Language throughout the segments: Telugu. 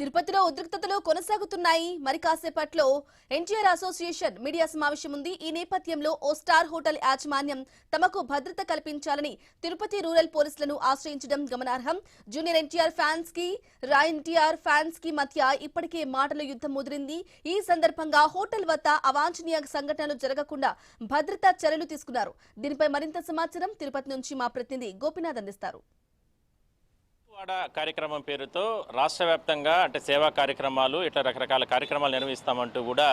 తిరుపతిలో ఉద్రిక్తతలు కొనసాగుతున్నాయి. మరి కాసేపట్లో ఎన్టీఆర్ అసోసియేషన్ మీడియా సమావేశం ఉంది. ఈ నేపథ్యంలో ఓ స్టార్ హోటల్ యాజమాన్యం తమకు భద్రత కల్పించాలని తిరుపతి రూరల్ పోలీసులను ఆశ్రయించడం గమనార్హం. జూనియర్ ఎన్టీఆర్ ఫ్యాన్స్ కి రా ఎన్టీఆర్ ఫ్యాన్స్ కి మధ్య ఇప్పటికే మాటల యుద్ధం ముదిరింది. ఈ సందర్భంగా హోటల్ వద్ద అవాంఛనీయ సంఘటనలు జరగకుండా భద్రతా చర్యలు తీసుకున్నారు. దీనిపై మరింత సమాచారం తిరుపతి నుంచి మా ప్రతినిధి గోపినాథ్ అందిస్తారు. కార్యక్రమం పేరుతో రాష్ట్ర వ్యాప్తంగా అంటే సేవా కార్యక్రమాలు ఇట్లా రకరకాల కార్యక్రమాలు నిర్వహిస్తామంటూ కూడా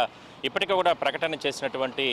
ఇప్పటికే కూడా ప్రకటన చేసినటువంటి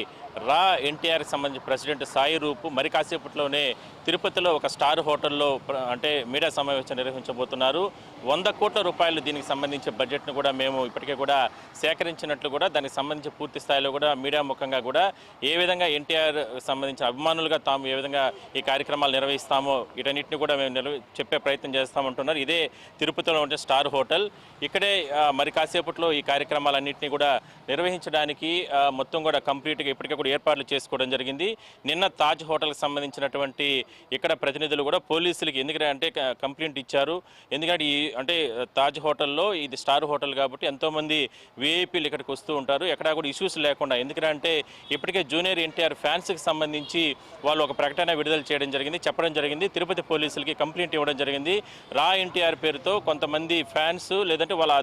రా ఎన్టీఆర్కి సంబంధించి ప్రెసిడెంట్ సాయి రూప్ మరి కాసేపట్లోనే తిరుపతిలో ఒక స్టార్ హోటల్లో అంటే మీడియా సమావేశం నిర్వహించబోతున్నారు. 100 కోట్ల రూపాయలు దీనికి సంబంధించి బడ్జెట్ను కూడా మేము ఇప్పటికే కూడా సేకరించినట్లు కూడా దానికి సంబంధించి పూర్తి స్థాయిలో కూడా మీడియా ముఖంగా కూడా ఏ విధంగా ఎన్టీఆర్ సంబంధించిన అభిమానులుగా తాము ఏ విధంగా ఈ కార్యక్రమాలు నిర్వహిస్తామో వీటన్నిటిని కూడా మేము చెప్పే ప్రయత్నం చేస్తామంటున్నారు. ఇదే తిరుపతిలో ఉంటే స్టార్ హోటల్. ఇక్కడే మరి కాసేపట్లో ఈ కార్యక్రమాలన్నింటినీ కూడా నిర్వహించడానికి మొత్తం కూడా కంప్లీట్గా ఇప్పటికే కూడా ఏర్పాట్లు చేసుకోవడం జరిగింది. నిన్న తాజ్ హోటల్కి సంబంధించినటువంటి ఇక్కడ ప్రతినిధులు కూడా పోలీసులకి ఎందుకంటే అంటే కంప్లైంట్ ఇచ్చారు. ఎందుకంటే అంటే తాజ్ హోటల్లో ఇది స్టార్ హోటల్ కాబట్టి ఎంతోమంది విఐపీలు ఇక్కడికి వస్తూ ఉంటారు. ఎక్కడా కూడా ఇష్యూస్ లేకుండా ఎందుకంటే ఇప్పటికే జూనియర్ ఎన్టీఆర్ ఫ్యాన్స్కి సంబంధించి వాళ్ళు ఒక ప్రకటన విడుదల చేయడం జరిగింది, చెప్పడం జరిగింది. తిరుపతి పోలీసులకి కంప్లైంట్ ఇవ్వడం జరిగింది. రా ఎన్టీఆర్ పేరుతో కొంతమంది ఫ్యాన్స్ లేదంటే వాళ్ళ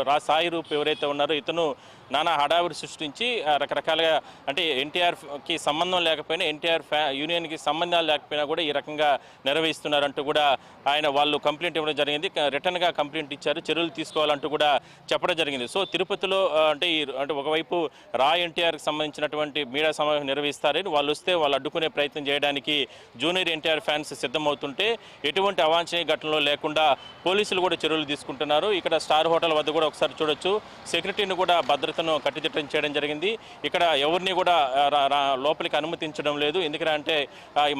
రా సాయి రూప్ ఎవరైతే ఉన్నారో ఇతను నానా హడావిడి సృష్టించి రకరకాలుగా అంటే ఎన్టీఆర్కి సంబంధం లేకపోయినా ఎన్టీఆర్ యూనియన్కి సంబంధాలు లేకపోయినా కూడా ఈ రకంగా నిర్వహిస్తున్నారంటూ కూడా వాళ్ళు కంప్లైంట్ ఇవ్వడం జరిగింది. రిటర్న్గా కంప్లైంట్ ఇచ్చారు, చర్యలు తీసుకోవాలంటూ కూడా చెప్పడం జరిగింది. సో తిరుపతిలో అంటే ఒకవైపు రా ఎన్టీఆర్కి సంబంధించినటువంటి మీడియా సమావేశం నిర్వహిస్తారని వాళ్ళు వస్తే వాళ్ళు అడ్డుకునే ప్రయత్నం చేయడానికి జూనియర్ ఎన్టీఆర్ ఫ్యాన్స్ సిద్ధమవుతుంటే ఎటువంటి అవాంఛనీయ ఘటనలు లేకుండా పోలీసులు కూడా చర్యలు తీసుకుంటున్నారు. ఇక్కడ స్టార్ హోటల్ వద్ద కూడా ఒకసారి చూడొచ్చు, సెక్యూరిటీని కూడా భద్రతను కట్టుదిట్టం చేయడం జరిగింది. ఇక్కడ ఎవరిని కూడా లోపలికి అనుమతించడం లేదు. ఎందుకంటే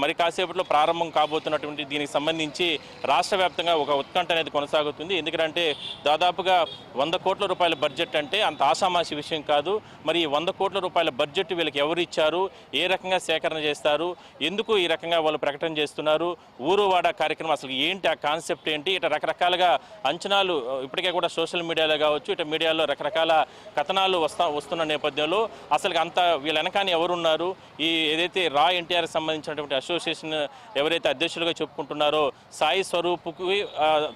మరి కాసేపట్లో ప్రారంభం కాబోతున్నటువంటి దీనికి సంబంధించి రాష్ట్ర వ్యాప్తంగా ఒక ఉత్కంఠ అనేది కొనసాగుతుంది. ఎందుకంటే దాదాపుగా 100 కోట్ల రూపాయల బడ్జెట్ అంటే అంత ఆషామాషి విషయం కాదు. మరి 100 కోట్ల రూపాయల బడ్జెట్ వీళ్ళకి ఎవరు ఇచ్చారు, ఏ రకంగా సేకరణ చేస్తారు, ఎందుకు ఈ రకంగా వాళ్ళు ప్రకటన చేస్తున్నారు, ఊరువాడ కార్యక్రమం అసలు ఏంటి, ఆ కాన్సెప్ట్ ఏంటి, ఇట్లా రకరకాలుగా అంచనాలు ఇప్పటికే కూడా సోషల్ మీడియాలో కావచ్చు ఇట్లా మీడియాలో రకరకాల కథనాలు వస్తున్న నేపథ్యంలో అసలు అంత వీళ్ళ వెనకాని ఎవరున్నారు, ఈ ఏదైతే రా ఎన్టీఆర్కి సంబంధించినటువంటి అసోసియేషన్ ఎవరైతే అధ్యక్షులుగా చెప్పుకుంటున్నారో సాయి స్వరూప్కి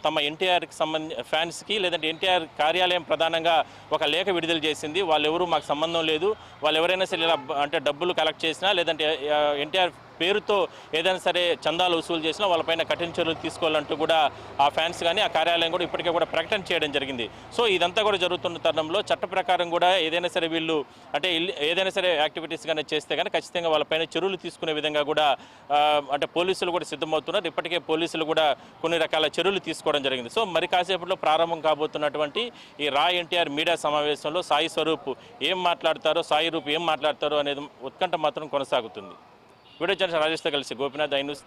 తమ ఎన్టీఆర్కి ఫ్యాన్స్కి లేదంటే ఎన్టీఆర్ కార్యాలయం ప్రధానంగా ఒక లేఖ విడుదల చేసింది. వాళ్ళు ఎవరు మాకు సంబంధం లేదు, వాళ్ళు ఎవరైనా సరే ఇలా అంటే డబ్బులు కలెక్ట్ చేసినా లేదంటే ఎన్టీఆర్ పేరుతో ఏదైనా సరే చందాలు వసూలు చేసినా వాళ్ళపైన కఠిన చర్యలు తీసుకోవాలంటూ కూడా ఆ ఫ్యాన్స్ కానీ ఆ కార్యాలయం కూడా ఇప్పటికే కూడా ప్రకటన చేయడం జరిగింది. సో ఇదంతా కూడా జరుగుతున్న తరుణంలో చట్ట ప్రకారం కూడా ఏదైనా సరే వీళ్ళు అంటే ఏదైనా సరే యాక్టివిటీస్ కానీ చేస్తే కానీ ఖచ్చితంగా వాళ్ళపైన చర్యలు తీసుకునే విధంగా కూడా అంటే పోలీసులు కూడా సిద్ధమవుతున్నారు. ఇప్పటికే పోలీసులు కూడా కొన్ని రకాల చర్యలు తీసుకోవడం జరిగింది. సో మరి కాసేపట్లో ప్రారంభం కాబోతున్నటువంటి ఈ రా ఎన్టీఆర్ మీడియా సమావేశంలో సాయి స్వరూప్ ఏం మాట్లాడతారో, సాయి రూప్ ఏం మాట్లాడతారో అనేది ఉత్కంఠ మాత్రం కొనసాగుతుంది. వీడియో జర్నలిస్ట్ రాజేష్తో కలిసి గోపినాథ్, ఐ న్యూస్.